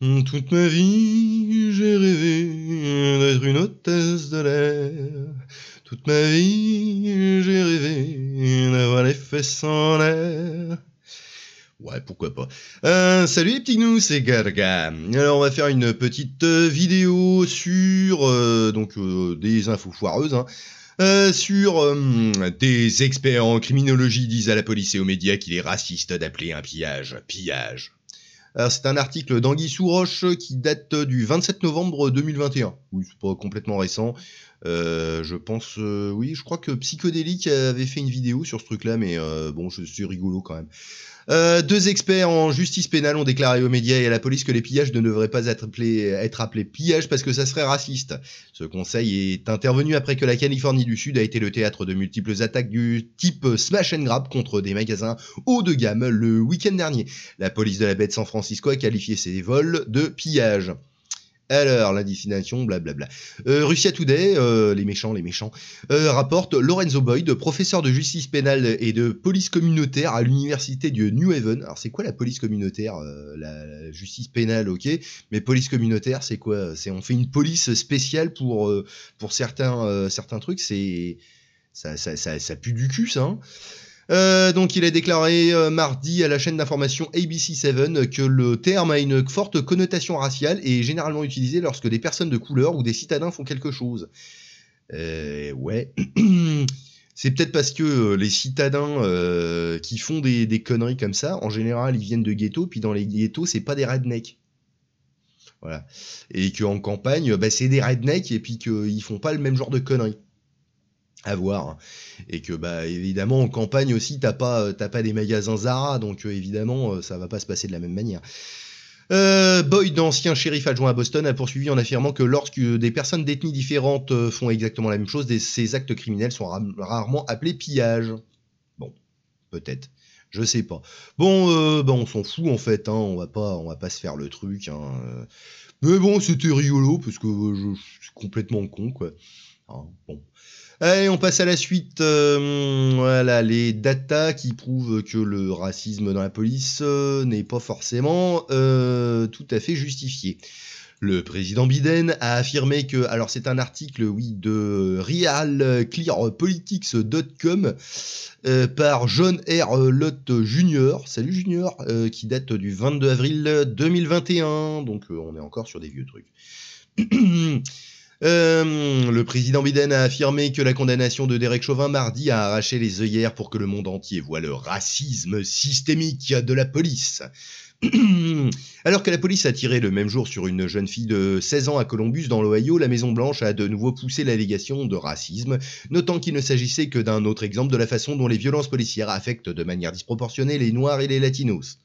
Toute ma vie, j'ai rêvé d'être une hôtesse de l'air. Toute ma vie, j'ai rêvé d'avoir les fesses en l'air. Ouais, pourquoi pas. Salut les petits gnous, c'est Garga. Alors on va faire une petite vidéo sur des infos foireuses, hein. Sur des experts en criminologie disent à la police et aux médias qu'il est raciste d'appeler un pillage pillage. Alors, c'est un article d'Anguille Souroche qui date du 27 novembre 2021. Oui, c'est pas complètement récent. Je pense, oui, je crois que Psychodélique avait fait une vidéo sur ce truc-là, mais bon, c'est rigolo quand même. Deux experts en justice pénale ont déclaré aux médias et à la police que les pillages ne devraient pas être appelés pillages parce que ça serait raciste. Ce conseil est intervenu après que la Californie du Sud a été le théâtre de multiples attaques du type smash and grab contre des magasins haut de gamme le week-end dernier. La police de la baie de San Francisco a qualifié ces vols de pillage. Alors, l'indignation, blablabla. Russia Today, les méchants, rapporte Lorenzo Boyd, professeur de justice pénale et de police communautaire à l'université de New Haven. Alors, c'est quoi la police communautaire? La justice pénale, ok, mais police communautaire, c'est quoi? On fait une police spéciale pour certains trucs, ça pue du cul, ça, hein. Donc il a déclaré mardi à la chaîne d'information ABC7 que le terme a une forte connotation raciale et est généralement utilisé lorsque des personnes de couleur ou des citadins font quelque chose. Ouais. C'est peut-être parce que les citadins qui font des conneries comme ça, en général ils viennent de ghettos, puis dans les ghettos c'est pas des rednecks. Voilà. Et qu'en campagne, bah, c'est des rednecks et puis qu'ils font pas le même genre de conneries. À voir. Et que bah évidemment en campagne aussi t'as pas des magasins Zara, donc évidemment ça va pas se passer de la même manière. Boyd, ancien shérif adjoint à Boston, a poursuivi en affirmant que lorsque des personnes d'ethnies différentes font exactement la même chose, ces actes criminels sont rarement appelés pillage. Bon, peut-être. Je sais pas. Bon, bah on s'en fout en fait, hein, on va pas se faire le truc, hein. Mais bon, c'était rigolo parce que je suis complètement con, quoi. Hein, bon. Allez, on passe à la suite. Voilà, les datas qui prouvent que le racisme dans la police n'est pas forcément tout à fait justifié. Le président Biden a affirmé que, alors c'est un article, oui, de realclearpolitics.com par John R. Lott Jr., salut Junior, qui date du 22 avril 2021, donc on est encore sur des vieux trucs. Le président Biden a affirmé que la condamnation de Derek Chauvin mardi a arraché les œillères pour que le monde entier voit le racisme systémique de la police. Alors que la police a tiré le même jour sur une jeune fille de 16 ans à Columbus dans l'Ohio, la Maison-Blanche a de nouveau poussé l'allégation de racisme, notant qu'il ne s'agissait que d'un autre exemple de la façon dont les violences policières affectent de manière disproportionnée les Noirs et les Latinos.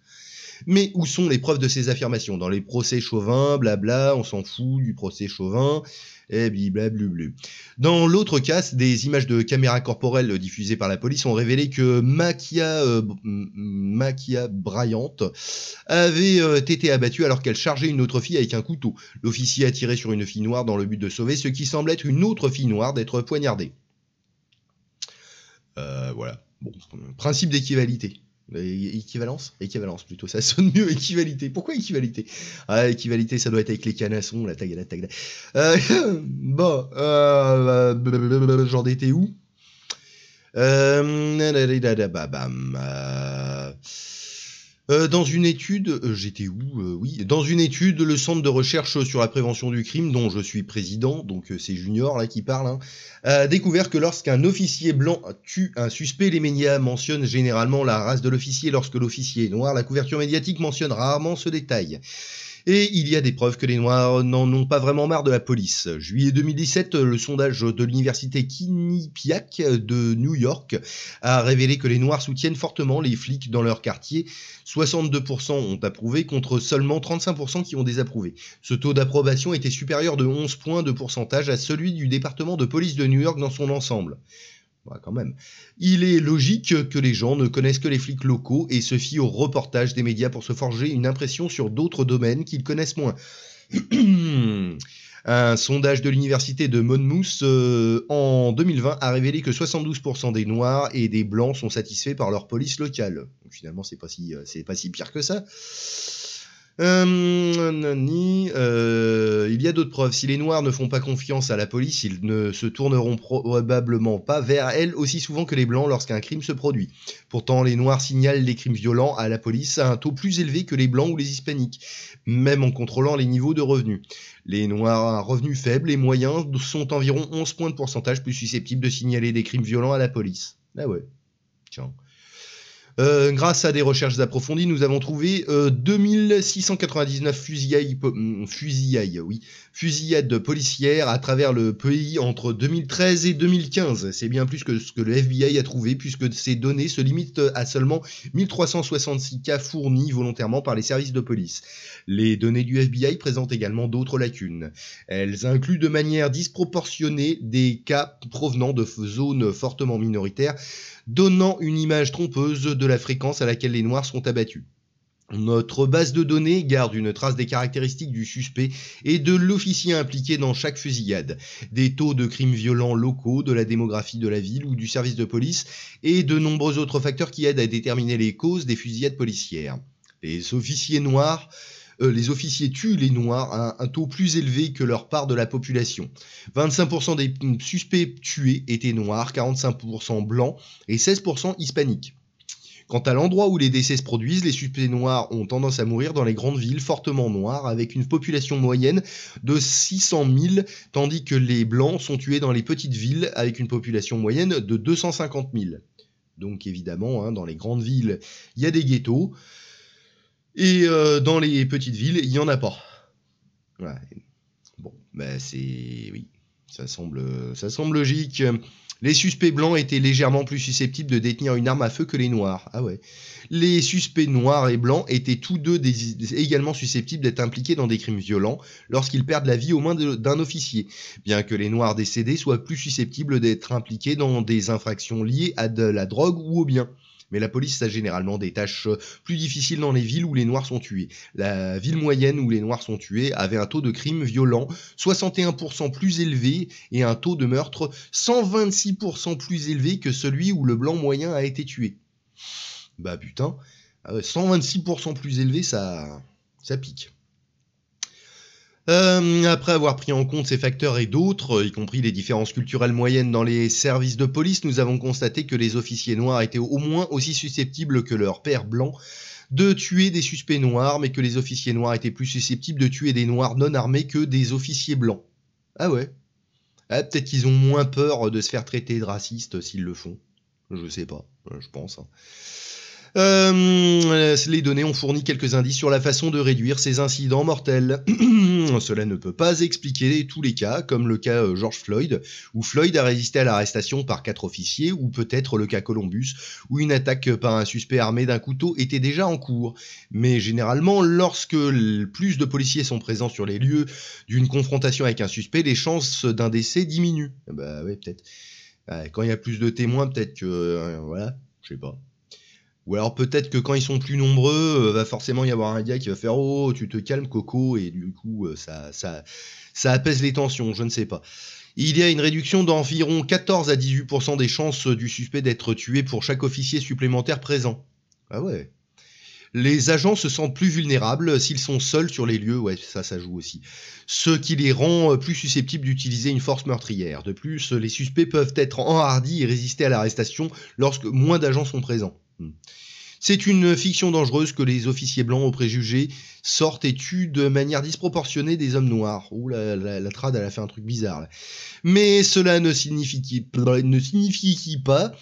Mais où sont les preuves de ces affirmations? Dans les procès Chauvin, blabla, on s'en fout du procès Chauvin, et blablablu. Dans l'autre cas, des images de caméras corporelles diffusées par la police ont révélé que Makia Bryant avait été abattue alors qu'elle chargeait une autre fille avec un couteau. L'officier a tiré sur une fille noire dans le but de sauver ce qui semble être une autre fille noire d'être poignardée. Voilà. Bon, principe d'équivalité. Équivalence plutôt, ça sonne mieux, équivalité. Pourquoi équivalité? Ah, équivalité, ça doit être avec les canassons, la tagada. Bon, j'en étais où? Dans une étude, j'étais où? Oui, dans une étude, le Centre de recherche sur la prévention du crime, dont je suis président, donc c'est Junior là qui parle, hein, a découvert que lorsqu'un officier blanc tue un suspect, les médias mentionnent généralement la race de l'officier. Lorsque l'officier est noir, la couverture médiatique mentionne rarement ce détail. Et il y a des preuves que les Noirs n'en ont pas vraiment marre de la police. Juillet 2017, le sondage de l'université Quinnipiac de New York a révélé que les Noirs soutiennent fortement les flics dans leur quartier. 62% ont approuvé contre seulement 35% qui ont désapprouvé. Ce taux d'approbation était supérieur de 11 points de pourcentage à celui du département de police de New York dans son ensemble. Bah, quand même. Il est logique que les gens ne connaissent que les flics locaux et se fient aux reportages des médias pour se forger une impression sur d'autres domaines qu'ils connaissent moins. Un sondage de l'université de Monmouth en 2020 a révélé que 72% des Noirs et des Blancs sont satisfaits par leur police locale. Donc, finalement, c'est pas si pire que ça. Il y a d'autres preuves. Si les Noirs ne font pas confiance à la police, ils ne se tourneront probablement pas vers elle aussi souvent que les Blancs lorsqu'un crime se produit. Pourtant, les Noirs signalent les crimes violents à la police à un taux plus élevé que les Blancs ou les Hispaniques, même en contrôlant les niveaux de revenus. Les Noirs à revenus faibles et moyens sont environ 11 points de pourcentage plus susceptibles de signaler des crimes violents à la police. Ah ouais, tiens. Grâce à des recherches approfondies, nous avons trouvé 2699 fusillades policières à travers le pays entre 2013 et 2015. C'est bien plus que ce que le FBI a trouvé, puisque ces données se limitent à seulement 1366 cas fournis volontairement par les services de police. Les données du FBI présentent également d'autres lacunes. Elles incluent de manière disproportionnée des cas provenant de zones fortement minoritaires, donnant une image trompeuse de la fréquence à laquelle les Noirs sont abattus. Notre base de données garde une trace des caractéristiques du suspect et de l'officier impliqué dans chaque fusillade, des taux de crimes violents locaux, de la démographie de la ville ou du service de police, et de nombreux autres facteurs qui aident à déterminer les causes des fusillades policières. Les officiers tuent les Noirs à un taux plus élevé que leur part de la population. 25% des suspects tués étaient noirs, 45% blancs et 16% hispaniques. Quant à l'endroit où les décès se produisent, les suspects noirs ont tendance à mourir dans les grandes villes fortement noires, avec une population moyenne de 600 000, tandis que les blancs sont tués dans les petites villes, avec une population moyenne de 250 000. Donc évidemment, dans les grandes villes, il y a des ghettos, et dans les petites villes, il n'y en a pas. Ouais. Bon, oui, ça semble logique. Les suspects blancs étaient légèrement plus susceptibles de détenir une arme à feu que les noirs. Ah ouais. Les suspects noirs et blancs étaient tous deux également susceptibles d'être impliqués dans des crimes violents lorsqu'ils perdent la vie aux mains d'un officier, bien que les noirs décédés soient plus susceptibles d'être impliqués dans des infractions liées à de la drogue ou au bien. Mais la police a généralement des tâches plus difficiles dans les villes où les Noirs sont tués. La ville moyenne où les Noirs sont tués avait un taux de crime violent 61% plus élevé et un taux de meurtre 126% plus élevé que celui où le blanc moyen a été tué. Bah putain, 126% plus élevé, ça pique. Après avoir pris en compte ces facteurs et d'autres, y compris les différences culturelles moyennes dans les services de police, nous avons constaté que les officiers noirs étaient au moins aussi susceptibles que leurs pairs blancs de tuer des suspects noirs, mais que les officiers noirs étaient plus susceptibles de tuer des noirs non armés que des officiers blancs. Ah ouais. Peut-être qu'ils ont moins peur de se faire traiter de racistes s'ils le font. Je sais pas, je pense. Les données ont fourni quelques indices sur la façon de réduire ces incidents mortels. Cela ne peut pas expliquer tous les cas, comme le cas George Floyd, où Floyd a résisté à l'arrestation par 4 officiers, ou peut-être le cas Columbus, où une attaque par un suspect armé d'un couteau était déjà en cours. Mais généralement, lorsque plus de policiers sont présents sur les lieux d'une confrontation avec un suspect, les chances d'un décès diminuent. Bah ouais, peut-être. Quand il y a plus de témoins, peut-être que... voilà, je sais pas. Ou alors peut-être que quand ils sont plus nombreux, va forcément y avoir un gars qui va faire « Oh, tu te calmes, Coco », et du coup, ça apaise les tensions, je ne sais pas. Il y a une réduction d'environ 14 à 18% des chances du suspect d'être tué pour chaque officier supplémentaire présent. Ah ouais. Les agents se sentent plus vulnérables s'ils sont seuls sur les lieux, ouais, ça joue aussi. Ce qui les rend plus susceptibles d'utiliser une force meurtrière. De plus, les suspects peuvent être enhardis et résister à l'arrestation lorsque moins d'agents sont présents. C'est une fiction dangereuse que les officiers blancs aux préjugés sortent et tuent de manière disproportionnée des hommes noirs. Ouh, la trad, elle a fait un truc bizarre là. Mais cela ne signifie pas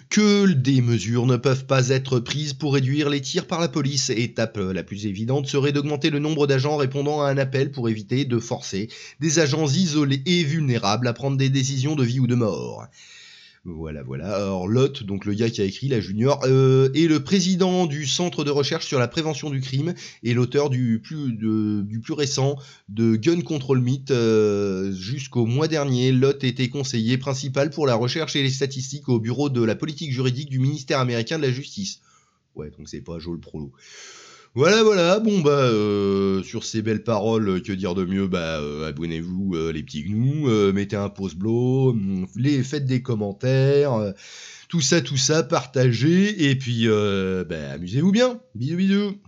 que des mesures ne peuvent pas être prises pour réduire les tirs par la police. Étape la plus évidente serait d'augmenter le nombre d'agents répondant à un appel pour éviter de forcer des agents isolés et vulnérables à prendre des décisions de vie ou de mort. Voilà. Alors Lot, donc le gars qui a écrit, la junior, est le président du centre de recherche sur la prévention du crime et l'auteur du plus récent de Gun Control Myth. Jusqu'au mois dernier, Lot était conseiller principal pour la recherche et les statistiques au bureau de la politique juridique du ministère américain de la Justice. Ouais, donc c'est pas Joe le prolo. Voilà, bon sur ces belles paroles, que dire de mieux, abonnez-vous les petits gnous, mettez un pouce bleu, faites des commentaires, tout ça, partagez, et puis amusez-vous bien, bisous.